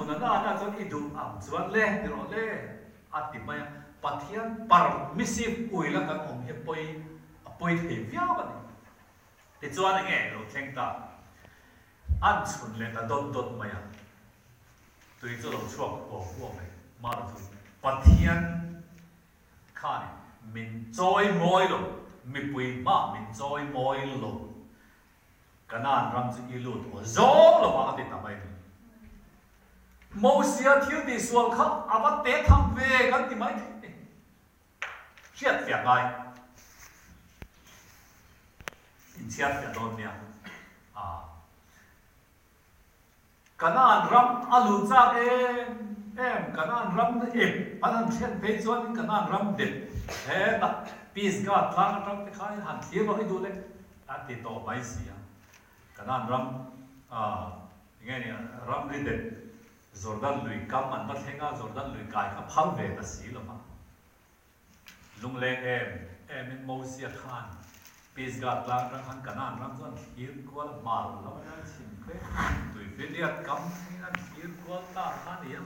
thun na chon I du am chuan le ti ro le atimaya pathian permissive uila kan he poi the via ba ni ti chuan nge lo thleng ta an chun le ta dot maya tui chu lo chuak ho me ma chu pathian khai min choi moi lo mi pui ma min choi moi lo kanan ram chu I lut o zo lo ma ti ta mai Moses thiếu đi xuân khắp, bắt té thăm về cái gì mấy chết việc ai, chết việc đâu nhỉ? Cái nào ram alu cha em cái nào ram em, anh chết về xuân cái nào ram đẹp, thế ta piece gạt lang ram cái khai hàn thiếu vào cái đồ đấy, anh thì to mấy gì à? Cái nào ram nghe nè ram đi đẹp. Jordan lui kam man bắt henga Jordan lui kai ka phal ve ta si lo ma lung le em in Moses khan pis gat lang rang han kanan ram zon hir kwal mal lo na chim kre tui video kam han hir kwal ta khan ya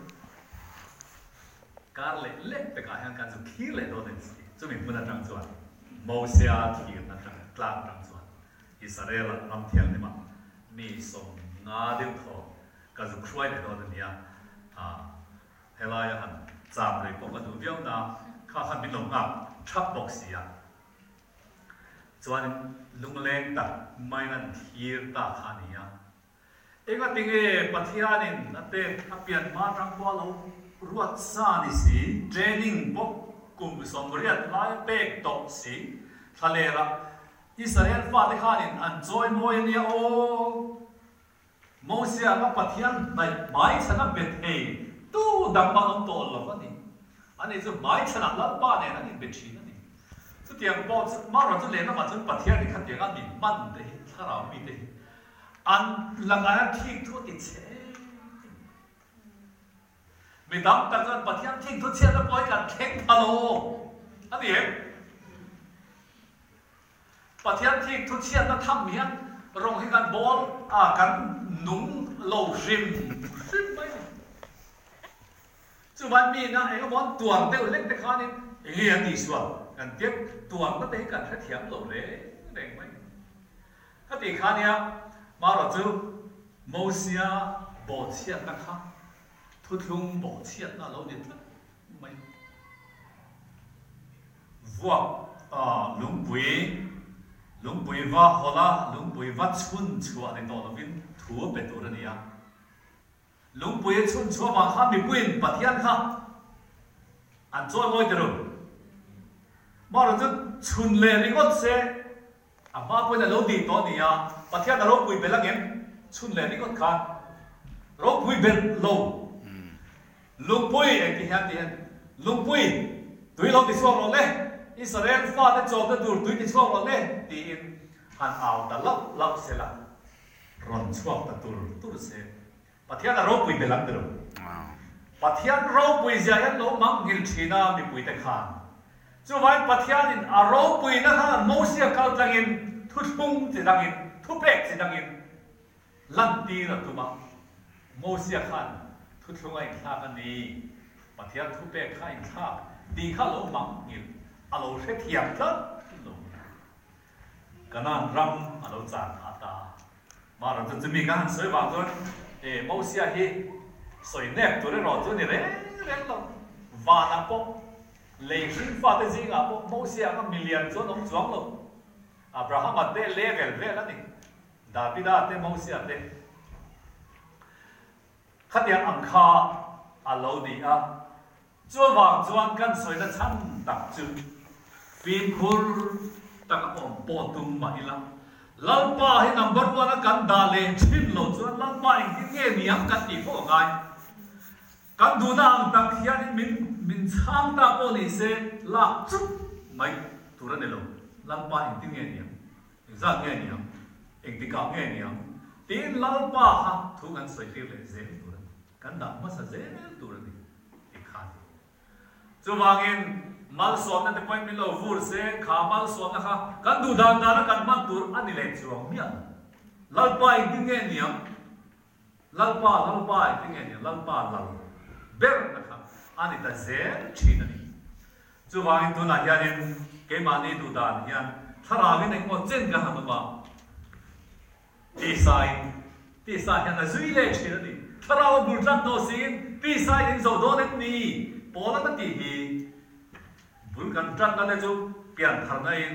kar le pe ka han kan zu khir le do den si chu min puna rang chuan Moses thir na rang klang rang chuan Israel ram thial ni ma mi som nga deu tho cái dục xoay này thôi thì hay là hắn giảm lại có cái đồ biểu na khá hắn bị lồng ngọc chấp bọc xì à cho nên lung lên ta mai nan thier ta khá này à em cái tiếng ấy bắt hiền nên là tên hấp dẫn mà trong qua lâu ruột sa này xí training bốc cùng sống riết lại bê tộc xí thà lẽ là Israel phát cái khá nên ăn trôi môi này ô Moses ang pathian na mai sana bethe tu dampa ang tol lo ni ani chu mai sana la pa ne ani bethi ni chu tiang po ma ro chu le na ma chu pathian ni khat tiang an min man de thara mi de an langa thik thu ti che mi dam ta chu pathian thik thu che na poi kan theng thalo ani he pathian thik thu che na tham mian rong hi kan bol kan nung lâu rim mấy chú bạn mi na anh có món tuồng tiêu lết cái con đi liền đi xuống cần tiếc tuồng nó thấy cần rất hiếm lâu đấy để mấy cái gì khác nha mà là chú Moses bỏ chiết nó khác thu thung bỏ chiết nó lâu đến mấy vua lung bùi va hola lung bùi va chun chua này đó là viên thua bể tổ này à lung bùi chun chua mà ham bị quên bát hiền ha ăn cho ngồi được mà rồi chun lệ đi gót xe mà quên là lâu đi đó này à bát hiền là lâu bùi bể lăng em chun lệ đi gót khan lâu bùi bể lâu lung bùi anh thì hiền lung bùi tuổi lâu đi xuống rồi đấy Israel phát đã cho cái đồ túi đi xuống rồi đấy thì hắn ảo đã lấp xe là ron xuống đã tur xe bắt thiên là rau bùi bể lắm được bắt thiên rau bùi giờ hết lỗ mắm nghil china bị bùi tệ khan cho vậy bắt thiên in rau bùi nó ha Moses cao tăng in thut phung chỉ tăng in thut bẹt chỉ tăng in lăn đi là tụi mà Moses khan thut phung anh thà cái này bắt thiên thut bẹt khan anh thà đi khá lỗ mắm nghil alo sẽ thiệp đó cái nan ram alo chán hata mà rồi chúng mình gan soi vào rồi Moses hi soi nẹp tôi rồi tôi này đấy lo và là có lấy sinh phát cái gì à Moses có million cho nó choáng lo Abraham ở đây level về đó này David ở đây Moses ở đây khát tiếng ăn kha alo đi à cho vàng choáng căn soi nó chăn đặc trưng pin khur tak om potum ma ila lalpa hi number 1 kan dale thin lo chuan lalpa in nge niam kan ti pho ngai kan du na ang tak hian min chang ta ko ni se la chup mai tura ne lo lalpa in ti nge niam za nge niam eng ti ka nge niam tin lalpa ha thu kan soi fi le ze tura kan da ma sa ze tura ni ti kha chu wangin mal som na te point mi lo vur se kha mal som na kha kan du dan da na kan man tur ani le chuang mian lal pai ding nge niam lalpa tiếng nghe lalpa lal ber na kham ani ta zer chin ani chu wang tu na hianin ke mani tu dan hian thara vi nei ko chen ka ham ba ti sai hian na zui le chin ani thara bul tran do sin ti sai in zo do nek ni pola ta ti hi bul kan tran na le chu pian thar na in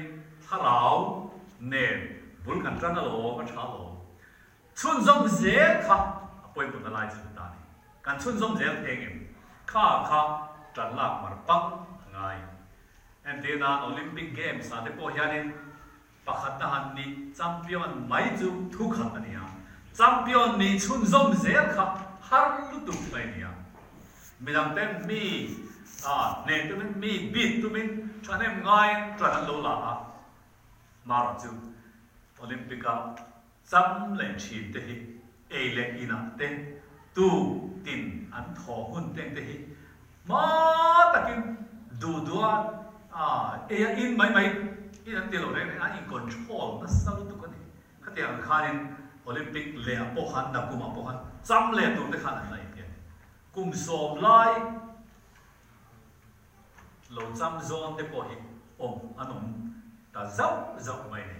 tharau ne bul kan tran na lo ka tha lo chun zong zer kha apoi bu na lai chu ta ni kan chun zong zer theng em kha tran la mar pak ngai em te na Olympic Games sa te po hianin pakhat na han ni champion mai chu thu khat ania champion ni chun zong zer kha har lu tu pai nia midang ten mi ne tu mi bit tu min tran em ngai tran lo la mar chu Olympica cham le chin te hi e le ina te tu tin an tho hun teng te hi ma takin du dua e in mai in an te lo re an in control na sau tu ka ni ka te ang khanin Olympic le po han na kuma po han cham le tu te khan lai ke kum som lai lo cham zon te po hi anom ta zau mai ne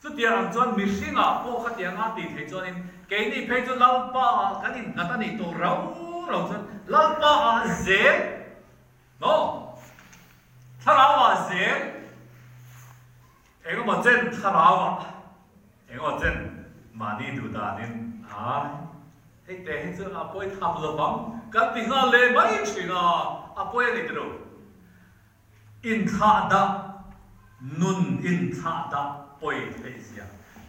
chu tia ang chuan mi hringa po kha tia nga ti thei chuan in ke ni phei chu lalpa kanin ngata ni to rau chuan lalpa ze no tharawa ze ego ma chen tharawa ego chen mani du da nin hei te hei chu apoi tham lo bang kan ti nga le mai china apoi ni tro in tha da nun in tha da poi thei sia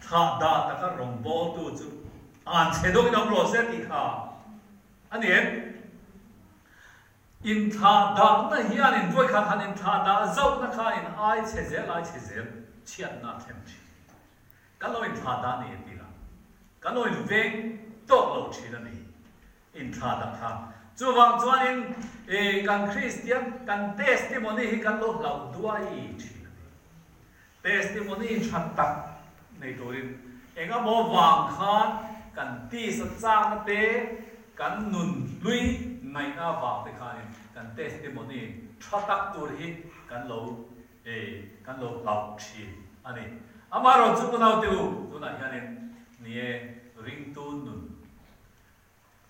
tha da ta ka rong bo tu chu an che do nam ro se ti kha ani in tha da na hian in voi kha khan in tha da zau na kha in ai che zel chiat na them chi ka lo in tha da ni ti la ka lo in veng to lo chi na ni in tha da kha chu wang chuan in kan Christian kan testimony hi kan lo lau duai chi testimony chat tak nei torin enga mo wang khan kan ti sa chang na te kan nun lui nai na wa te khan kan testimony chat tak tur hi kan lo lau chi ani amaro chu na tu na hianin ni ring tu nun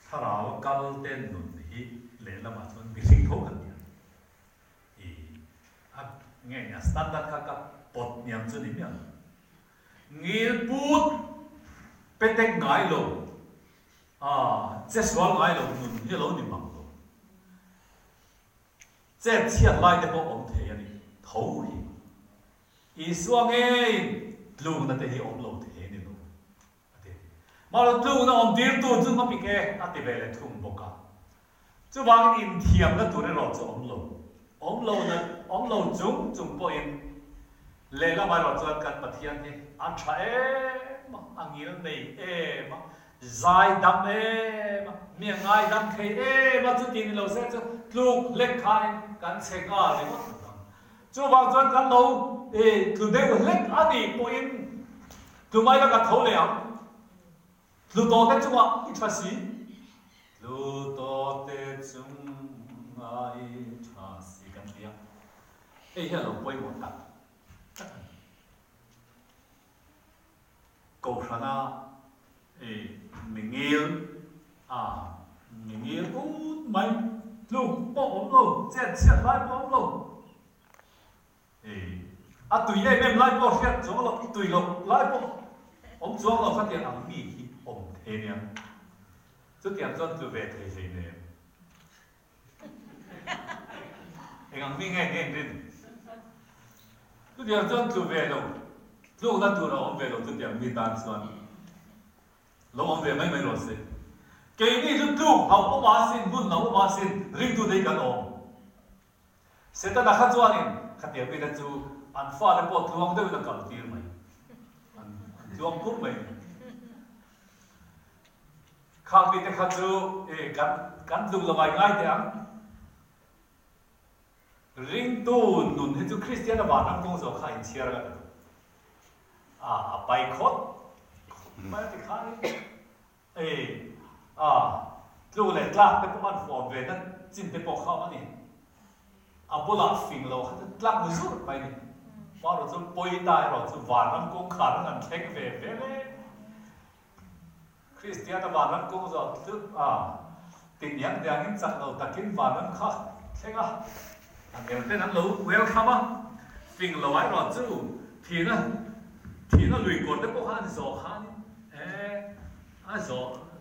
tharau kal ten nun hi le lama chon bi sing tho kan nghe nhà standard ka bột niệm cho điểm nhận ngil put petek ngai lo just one ngai lo nun hi lo ni mang lo che chiat lai te po om the ani thau hi I suang e lu na te hi om lo the ni lo ate ma lo lu na om dir tu chu ma pi ke ate ve le thum boka chu wang in thiam na tu re ro chu om lo chung po in le la mai ro chuan kan pathian ni an tha ma angil nei ma zai dam ma mi ngai dam thei ma chu tin lo se chu tluk lek khai kan cheka le ma chu wang chuan kan lo tu de lek ani po in tu mai la ka thau le am tu to te chu ma I tha si tu to te chung ai tha si kan dia he lo poi mo ta cầu khana mình nghiêng mấy luôn bỏ ống luôn chết lại bỏ ống luôn tùy đây em lại bỏ chết chỗ là tùy lộc lại bỏ ống chỗ là phát hiện ăn mì thì ống thế nhá chút tiền cho từ về thế gì nè anh ăn mì nghe đi chút tiền cho từ về đâu lúc đó tụi nó ông về đầu tư tiền mi tan xuân, lúc ông về mấy rồi sẽ, cái này lúc học ông bà xin, buôn ông bà xin, riêng tụi đấy cả ông, sẽ ta đã khát chuan in, khát tiền bây giờ chú ăn pha để bỏ thuốc đấy là cầm tiền mày, thuốc cút mày, khát bây giờ khát chú, cắn dùng là vài ngày đấy ăn, riêng tụi nôn hết chú Christian là bạn ăn công sở khai chia ra bài khốt mấy cái khai ลูกเล็กลักแต่พวกมันฟอร์มเวนั่นจินแต่พวกเขาอันนี้บุลาฟิงเราเขาจะลักมือสุดไปนี่ว่าเราจะปล่อยได้เราจะหวานน้ำกุ้งขาดน้ำแข็งเว่เลยคริสเตียนหวานน้ำกุ้งจะตึ๊บติดยังเดียงนี้จัดเราตะกินหวานน้ำข้าใช่ไหมอันเดียวนั้นเราเวลคัมฟิงเราไว้เราจู้ทีน่ะลุยกดได้พวกเขาจะสอขานี่สอ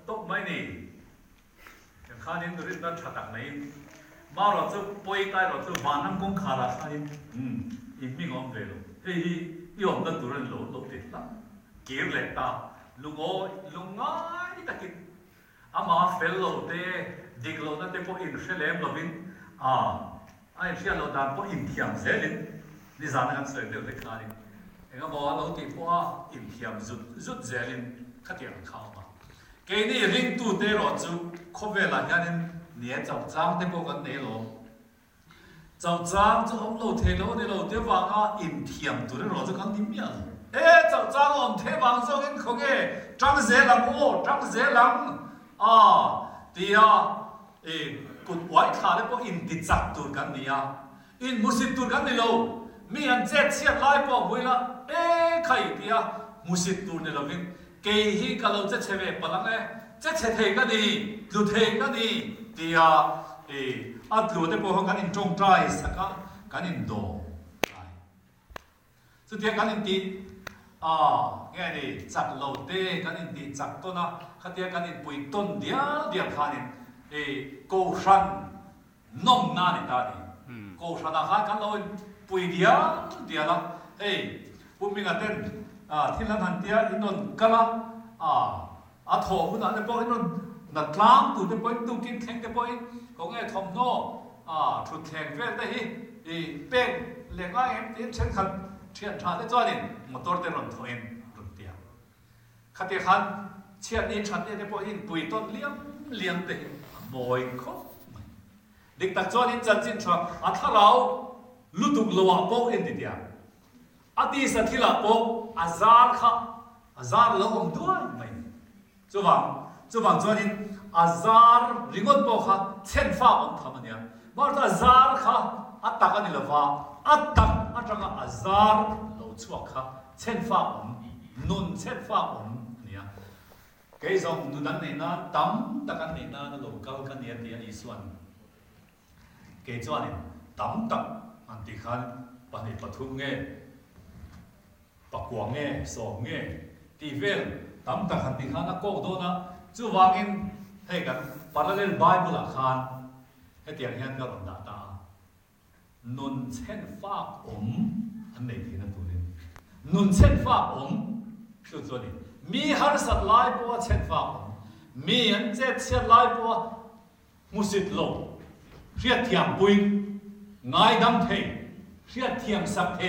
ตกไม่นี่อย่างข้านี่ตัวนี้นั่นชัดตักไหนมาเราจะปล่อยได้เราจะหวานน้ำกุ้งขาดข้านี่อีกไม่งอมเวลยอมนั่นตัวนั้นเราติดละเกี่ยวเลยตาลุงง่ายตะกินมาเฟลโลเต้ดิกโลนั่นเต้พวกอินเชลเลมเราวินไอ้เชี่ยเราดานพวกอินเทียมเซลินนี่สารกันเสร็จเดี๋ยวเด็กขานี่เองก็บอกว่าเราติดพวกอินเทียมจุดเซลินขัดเตียงเข้ามาเกนี่ริงตู้เต้เราจูคบเวลาอย่างนี้เนี่ยจับจ้างเต้พวกกันเนี่ยเราจับจ้างจะอมเราเทโลเนี่ยเราเดี๋ยวว่าอินเทียมตัวเนี่ยเราจะกันที่เมียจับจ้างอมเทวังส่งอินเขาเกจังเซลังจังเซลังดีกุดไว้ขาเลยพวกอินติดจับตัวกันเนี่ยอินมุสิตัวกันนี่เรามีอันเจ็ดเชียดไล่พวกเวลาใครดีมุสิตัวเนี่ยเราเป็นเกย์ฮีกันเราจะเชเวปลังจะเชเทกันนี่ดูเทกันนี่ดีดูได้พวกกันอินจงใจสักกันอินโดสุดท้ายกันอินตีไงนี่จับเราเต้กันอินตีจับตัวนะขัดเดียกันอินปุยต้นเดียวกันอินโกชันน้องนานี่ตาดิโกชันอาหารกันเราปุยเดียวละปุ่มมีกันเต้นที่นั่นหันเดียอินนนกันละโถหุ่นอะไรพวกอินนนนัดล้างตัวเดี๋ยวพวกตู้กินแข็งเดี๋ยวพวกก็ไงทอมโน่ชุดแข็งเว้ยได้เป็นเลี้ยงง่ายเอ็มเช่นขันเชียนชาได้จ้าเนี่ยมอเตอร์เดินรถตัวเองรถเดียวขัดเดียขันเชียนนี้ชันเนี่ยเดี๋ยวพวกอินปุยต้นเลี้ยงเตะบ่อยเขาเด็กตักจ้านี่จัดจินชัวถ้าเราลุตุกลัวโป๊ะเอ็นเดียดีสัตย์ที่ละโป๊ะอาซาร์ค่ะอาซาร์เราอมด้วยไหมจู่ว่าจ้านี่อาซาร์ริงก์โป๊ะค่ะเช่นฟ้าอมทำมันเนี่ยมาร์ตอาซาร์ค่ะตักกันนี่ละว่าจังอาซาร์เราชัวค่ะเช่นฟ้าอมนุ่นเช่นฟ้าอมเนี่ยเกี่ยงนุ่นนั่นเนี่ยนะตั้มตักกันเนี่ยนะเราเก่ากันเนี่ยเดียอีส่วนเกี่ยงจ้านี่ตั้มตักอันที่ขันปนิปทุมเงี้ยปะกวางเงี้ยสองเงี้ยที่เวลตั้มตักอันที่ขันนักโกโดนะจู่วางเงินให้กันปาราเลลไบเบิลขันให้เตียงเงี้ยก็ลำดับตานุ่นเช่นฟ้าอมอันไหนที่นั่นตัวนี้นุ่นเช่นฟ้าอมคือตัวนี้มีฮาร์สัตไลบัวเช่นฟ้าอมมีอันเจ็ดเช่นไลบัวมุสิตโลเรียกเทียมปุยง่ายดำเทเรียกเทียมสักเท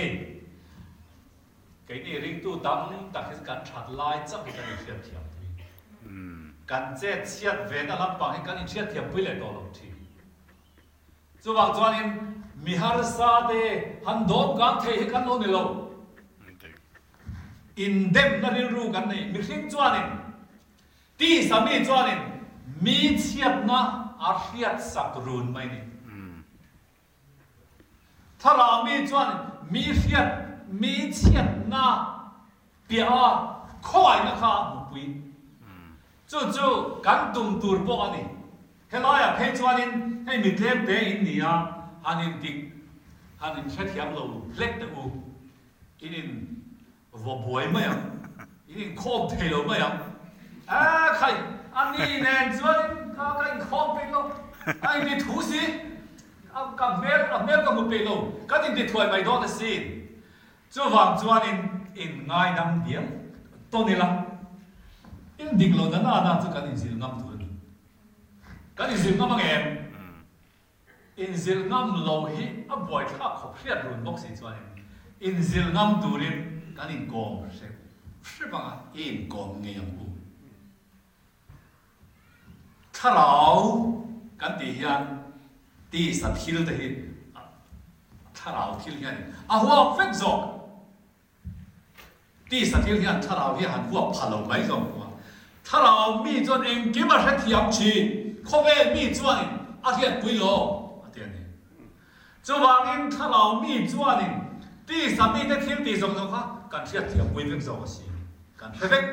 ไก่นี่ริงตู้ดำตักให้การชัดลายจับให้กันเรียกเทียมปุยการเจ็ดเชียดเวนัลปังให้กันเรียกเทียมปุยเลยตัวลงทีจู่ว่าจวนอินมิฮาร์ซาเดฮันโดมกันเทให้กันโลนิโลอินเดมนั่นรู้กันนี่มิริงจวนอินที่สามีจวนอินมีเชียดนะอาเรียดสักรุนไหมนี่ถ้าเรามีจวนมีเชียดนะเปียคอยนะคะบุปผจู่ๆกันตุ่มตูร์ปอันนี้เฮลอยเพจวันนี้ให้มีเทปเดอินเดียอันนี้ติอันนี้เช็ดยามเราเล็กแต่อูอันนี้วัวบวยไหมอ่ะอันนี้โคบเทลไหมอ่ะใครอันนี้เนี่ยจวนก็ใครโคบไปแล้วไอ้นี่ถูสิกับเมลกับมุเปโลก็นี่ติดถอยไปโดนสิจู่ว่าจวนอินง่ายดำเดียวตัวนี้ละอินดิ่งโลนั่นน่าจะกันอินสิลงำตัวนี้กันอินสิลงำมังเอ็มอินสิลงำโลหิบ่อยข้าขบเรียดรุนบอกสิจวนอินสิลงำตัวนี้กันอินกองใช่ปะอินกองเงี้ยกูถ้าเรากันตียันตีสัตว์ฮิลต์หินถ้าเราฮิลยันหัวเฟกซอกตีสัตว์ฮิลยันถ้าเราฮิหันหัวพาลงไปซอกหัวถ้ ถ้าเรามีจวนเองกิมาให้เทียมชีข้อเวมีจวนอาเทียนปุยโลอาเทียนนี่จะวางอินถ้าเรามีจวนนี่ที่สามีได้เทียมตีสองค่ะการเทียบเทียมปุยเรื่องสองสิการเพชร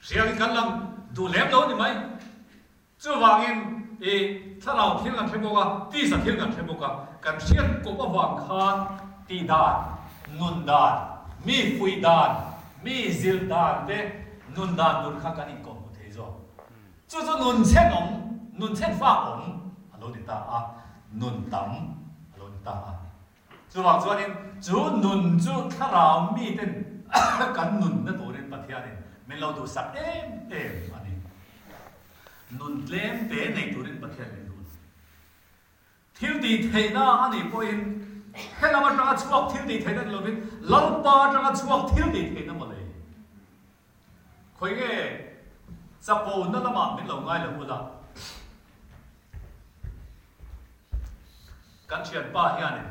เสียที่กันลังดูแลเรานี่ไหมจะวางอินถ้าเราเทียมกันเทียมบอกว่าที่สัตย์เทียมกันเทียมบอกว่าการเทียมก็ว่าวางคานตีดานนุนดานมีฟุยดานมีซิลดานเด้นุนดานนุนข้ากันอีกคนเทโซจู่ๆนุนเช่นองนุนเช่นฟ้าองฮัลโหลดิตานุนดำฮัลโหลดิตาจู่ว่าจู่นี่จู่นุนจู่ถ้าเรามีเด่นกันนุนนั่นตัวเด่นปัทยาเนี่ยไม่เราดูสักอันนี้นุนเล่มเต้ในตัวเด่นปัทยาเนี่ยดูทิวดีเทน่าอันนี้พอเห็นแค่เรามาจังช่วงทิวดีเทน่าเราเป็นลังปาจังช่วงทิวดีเทน่าหมดเลยคอยแค่จะปูนั่นละมั้งไม่ลงง่ายเลยพูดละกันเชียนป้าเฮียเนี่ย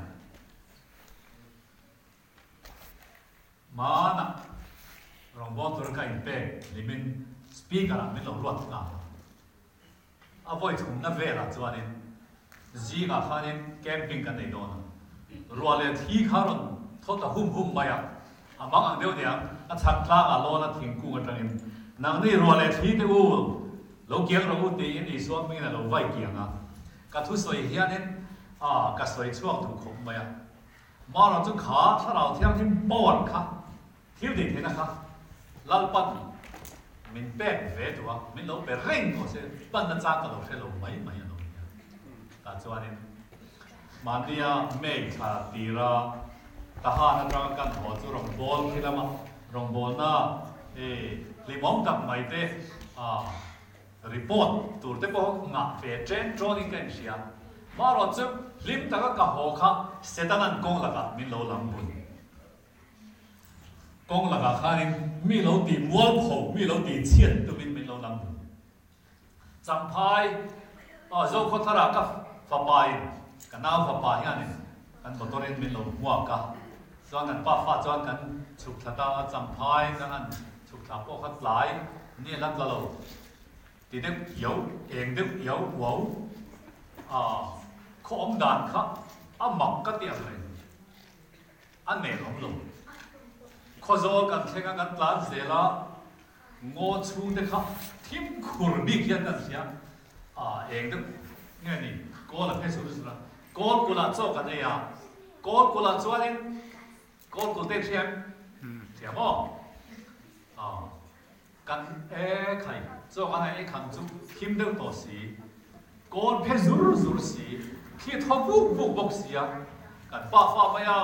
มานะรองบอลตัวกันเป้ลิมินสปีกอะไรไม่ลงรวดงานเอาไว้ถุงนั่นเวลาจวนนี้จีกับข้านี่แคมปิ้งกันในโดนรัวเลยที่ข้ารถทอดหุ่มไปอ่ะบางอันเดียวเนี่ยชักลากล้อแล้วทิ้งกู้กันจังอินนังนี่รัวเลยที่ที่อู้เราเกี่ยงเราอู้ตีอินอีส่วนมีนะเราไหวเกี่ยงอ่ะกัทุสวยเฮียเนี่ยกัสวยช่วงถูกขมไปอ่ะมาเราจะขาถ้าเราเที่ยงที่ปอดค่ะที่ดีเท่นะครับลัลปันมินเป็ดเวตัวมินเราไปเร่งก็เสียปั้นนั่นจ้าก็เราเสียเราไม่เราแต่จวนนี้มันเนี่ยไม่ขาดตีระทหารนักการหัวจุรองบอลที่ละมั้งรองบอลน่ะลิมองกับไม่เตะรีพอร์ตตัวเตะพวกงับเปเจนโจนี่กันเสียมาเราจะลิมตะก็กับหัวข้าเสร็จนั้นกงละกันมีเราลำบุญกงละกันข้านี่มีเราตีมัวผงมีเราตีเชียนตัวมีเราลำบุญจำพายโจคนทารากับฟ้าใบกันน้าฟ้าใบเนี่ยกันตัวเรนมีเรามัวกันจวนกันป้าฟ้าจวนกันฉุกทัดจำพายกันฉุกทัดพวกขัดไหลนี่ลัดเราตีเด็กเหี่ยวเองเด็กเหี่ยวหัวข้อมด่านครับหมักก็เตียงเลยอันไหนของเราข้อโจกันเช่นกันตลาดเสละงอชูเด็กครับทิมขุรบิกยันนั่นเสียเองเด็กเนี่ยนี่ก็ละเพศสุดสุดละก็กุหลาบโจกันเนี่ยก็กุหลาบโจนี่ก็กุเตเทียมเทียมอ่ะกันใครโจกันไอ้ขันจุทิมเด็กตัวสีก็เพศสุดสีที่ทบุกสีอ่ะกันป้าฟ้าไม่อ่ะ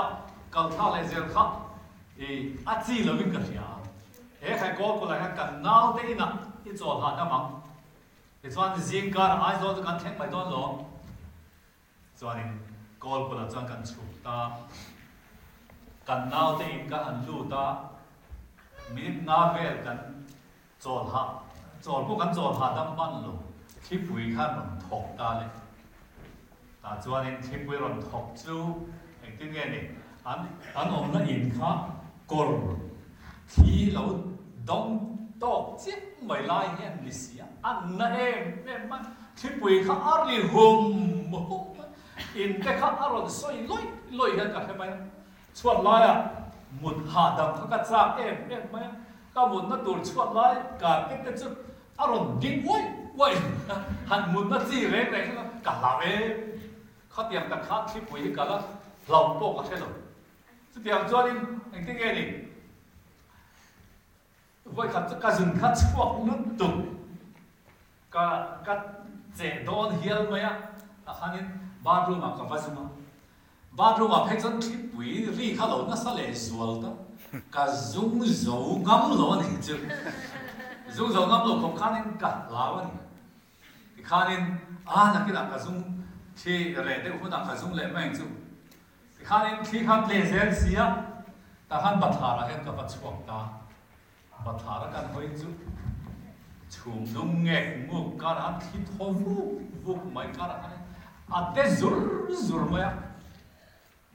กันท่าเลยเจ้าข้าอาจีเราวิ่งกันเสียใครก็กุหลาบกันน่าเต้นนะที่โจหาได้มั้งที่ส่วนจิงการไอ้โจกันแทงไปโดนหรอส่วนนี้ก็กุหลาบจังกันฉุกตากันน่าเต้นกันอันลู่ตามีน่าเวลกันโจหาโจพวกกันโจหาดังบ้านหลงที่ปุยข้ามถกตาเลยแต่ส่วนนี้ที่ปุยเราถกจูเองที่ไงนี่อันอมนั่นอินค่ะกอลที่เราดองตอกเจ็บไม่ไล่เห็นลิเสียอันนั่นเองเนี่ยมันที่ปุยข้าอารีหุ่มอินแต่ข้าอารมณ์สวยลอยกันกันใช่ไหมชวนลอยอ่ะหมุนหาดำเขาก็จ้าเอ็มไหมก็หมุนนั่นดูชวนลอยการเก็บจุดอารมณ์ดิ้งว้ยหันหมุนนั่นจีเร่กันลาเองเขาเตรียมกันข้าที่ปุยกันแล้วเราโป๊กกันใช่หรอเตรียมจวนนี่เองที่ไงนี่ว่าขัดก็จึงขัดชวกนุ่นตุ่มก็เจดอนเฮียลไหมอ่ะอันนี้บ้านรูมากับว่าซุมาบ้านรูมาเพ่งสันที่ปุยรีข้าเราน่าสเลสวลต์ก็จุงโจงำโลนี่จุงโจงำโลของข้านี่กัดลาวนี่ข้านี่นักกีฬาก็จุงที่เรดเด็กคนนั้นก็จุงเล่นไม่จุข้านี่ที่ข้าเล่นเซนเซียแต่ข้าบัตรหาอะไรกับบัตรชวกตาบัตรหากันหอยจุชุมดุงเงกมุกการอันที่ทวุกไม่การอันอันเดซุลไหมอ่ะ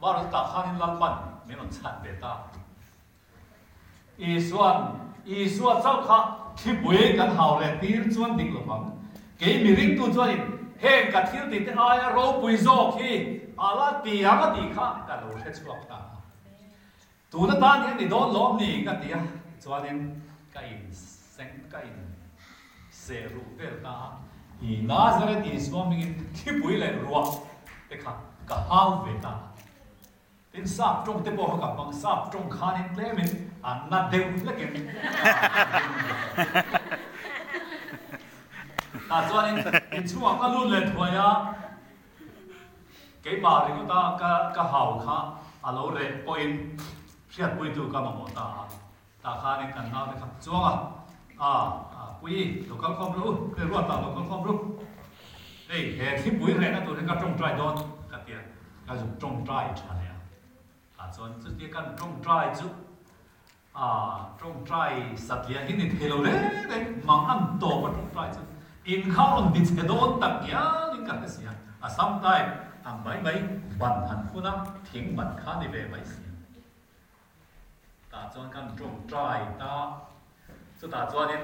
มาเราตาข้านี่ลัลปันไม่นอนชัดเบต้าอีส่วนเจ้าข้า khi buổi cần hào lệ tiếng chuan định lộc bằng cái mi ring tu chuan hẹn cả thiếu tiền thế ai rô bùi rô khi ala tiền á tiền khác cả lỗ hết chuộc ta tu nó tan hiện thì đó lom nỉ cái tiền chuan nên cái sinh cái sẽ rủ về ta thì Nazareth Islam mình khi buổi lệ ruột cái khác cả hao về ta tin sắp trong tế bào các bằng sắp trong khán in lệ mình nát đều là cái ta cho nên in chúa cái luôn lên thôi á cái bà thì người ta cái hào khá lâu rồi point xét bùi tu cái mà ta khá nên cần nào để khắc chúa bùi tu cái khôngรู้cái ruột ta tu cái khôngรู้đây hệ khi bùi rồi nó tu cái trong trái đòn cái tiền cái dùng trong trái chả này cho nên cái cần trong trái chứ trong trái sát liền cái này thay đổi đấy mang ăn tổ vào trong trái chứ in khao on dit cái đòn tắc nhá những cái gì sometimes mấy bản hành phu na tiếng bản khá đi về mấy gì ta cho cần trong trái ta cho ta cho nên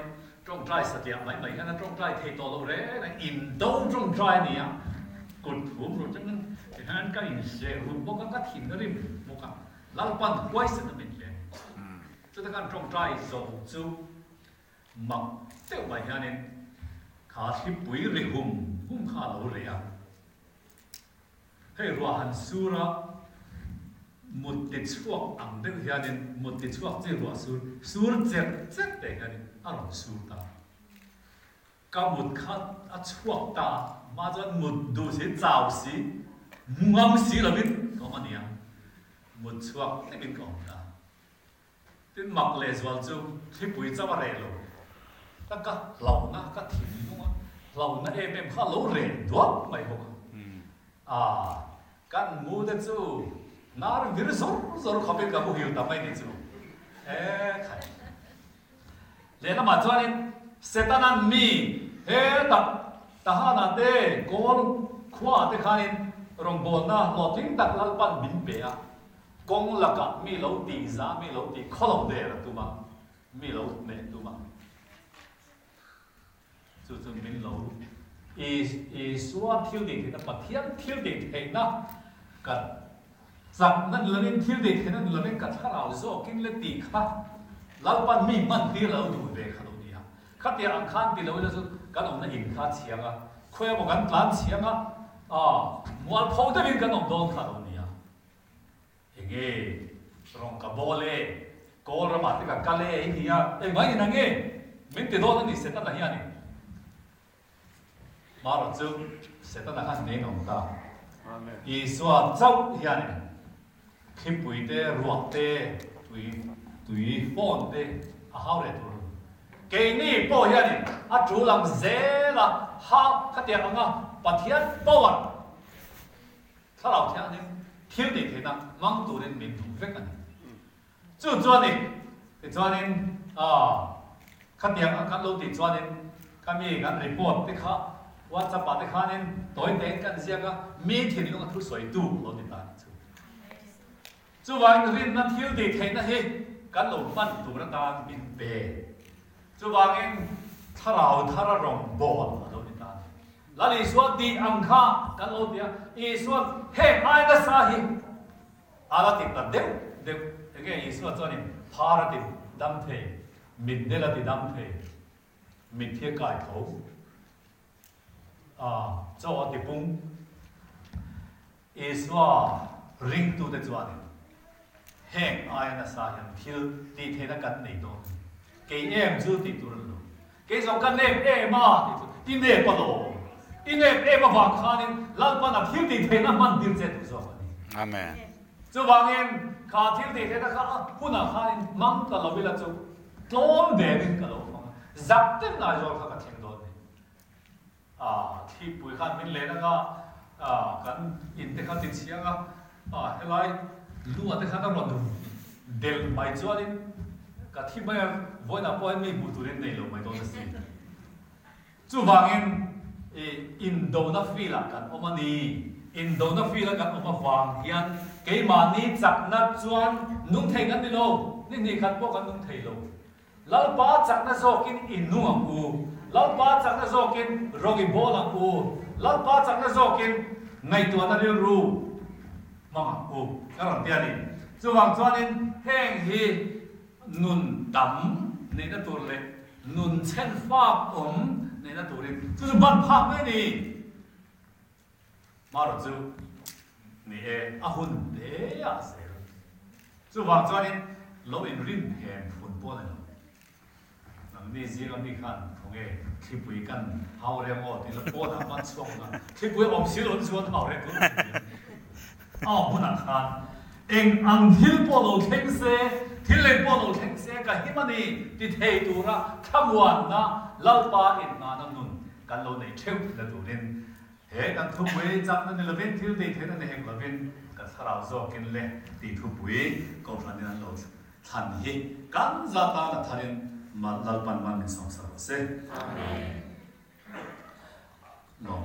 trong trái sát liền mấy cái nó trong trái thay đổi đấy in đâu trong trái này cột thủng rồi cho nên hắn cái in sẽ rụng bốc các thìn nó đi một cái lão quan quay sự nó mình lên cho ta cần trong trái dầu chú mặc tiêu bài ha nên khá thì bùi rì hùng khá lâu rồi hay rồi hắn xưa ra một tiết chuộc ăn được ha nên một tiết chuộc chỉ rồi xưa chết đấy ha nên ăn xưa ta cả một khát chuộc ta mà cho một đồ sẽ giàu xí ngon xí là biết có mà nhỉ một chuộc thì biết còn ta tên mặc lệ rồi chú thì bùi cho vào rồi ta cả lâu na cả thìn đúng không lâu na em khá lâu rồi đó mày không kan mu de chú nar vir zor khabe ka bu hiu ta mai de chú khai le na ma cho nên setanan mi he ta ha na te kon khwa te khain rong bon na lo ting tak lal pan bin pe a kong la ka mi lo ti za mi lo ti kholo de la tu ma mi lo ne tu ma chú chú min lo xóa thiếu đi thì nó bật thiếu đi thì nó cả giặc nó lên thiếu đi thì nó lên cả thằng nào rồi kinh lên tì khác lão ban mi man tì lão đủ về khá đâu đi à khát tiền ăn khát tì lão là số cái ông nó in khát chiang à khoe một cái lan chiang à mua phô tới bên cái ông đón khá đâu đi à nghe rong cả bò lê cô ra mặt cái cá lê ấy thì à em mấy người nghe mình từ đó nó đi sẽ tao là gì mà rồi chú sẽ tao là cái nông ta, ý xóa châu hiện nay khi bùi tê ruột tê tùy phôn tê hao để thôi, cái này bao hiện nay chú làm dễ là hao cái tiền ông bắt thiên bao à, sao lão thiên này thiếu đi thế nào mang tụ đến mình thủ phép này, chú cho nên cái tiền cái lô tiền cho nên cái mi cái report thế khác WhatsApp bạn thấy nên tối đến cái gì cả mi thì nó thu soi tu lo đi ta chú vàng cái nó thiếu đi thế nó hết cái lồng văn tu nó ta bin bể chú vàng em thà ra rong bồn lo đi ta là đi xuống đi ăn kha cái lo đi đi xuống hết ai cái sao hi là tìm ta đều cái đi xuống cho nên thà ra tìm đam thế mình đây là tìm đam thế mình thiệt cải thấu cho thì bung Iswa ring tu de chuan heng ai na sa hian thil ti thena kan nei do ke em chu ti tur lo ke zo kan ne ma ti ne pa do ti ne ma wa khanin lal pa na thil ti thena man dir che tu zo amen chu wangin kha thil ti thena kha puna khanin mang ta lo bila chu tlom de min ka lo zap tem na zo kha ka theng doที่ปุ๋ยขันมินเลนะก็กันอินเตขันติดเชียงก็เฮลัยรู้ว่าเตขันต้องรอดูเดลไม่จวนนี่ก็ที่ไม่วันนั้นพอมีบุตรเล่นในโลกไม่ต้องสิจู่บางอินโดนีเซียกันอมันนี่อินโดนีเซียกันอมาฟังยันเกี่ยมานี่จักนัดจวนนุ่งเทกันนี่โลนี่ขัดพวกกันนุ่งเทโล lalpa chakna zokin inu ang u lalpa chakna zokin rogi bol ang u lalpa chakna zokin ngai tu na rin ru mga u karon tiani chuwang chuanin heng hi nun tam nei na tur le nun chen fa nei na turin chu ban phak mai ni maro chu ni e ahun de ya se chuwang chuanin lo in rin hem phun po naนี่สิเรามีขันของที่ปุยกันเฮาเรียงอที่ละโป้ทำมันส่งนะที่ปุยอมสิลุนส่วนเฮาเรียงก็อ้าวมันขันเองอังทิลโปโลเทงเซทิลเลโปโลเทงเซกับฮิมันนี่ที่เทตูระขมวันนะเล่าปาอินนานันนุนกันเราในเทวละตัวนึงเฮกันทุกเวจับนั่นละเว้นทิลเดเทนั่นเองละเว้นกันสระโซกินเล่ตีทุกเวก็พันนั้นเราทันเฮกันจะตาละทันมาลปันมันในสองสาวเส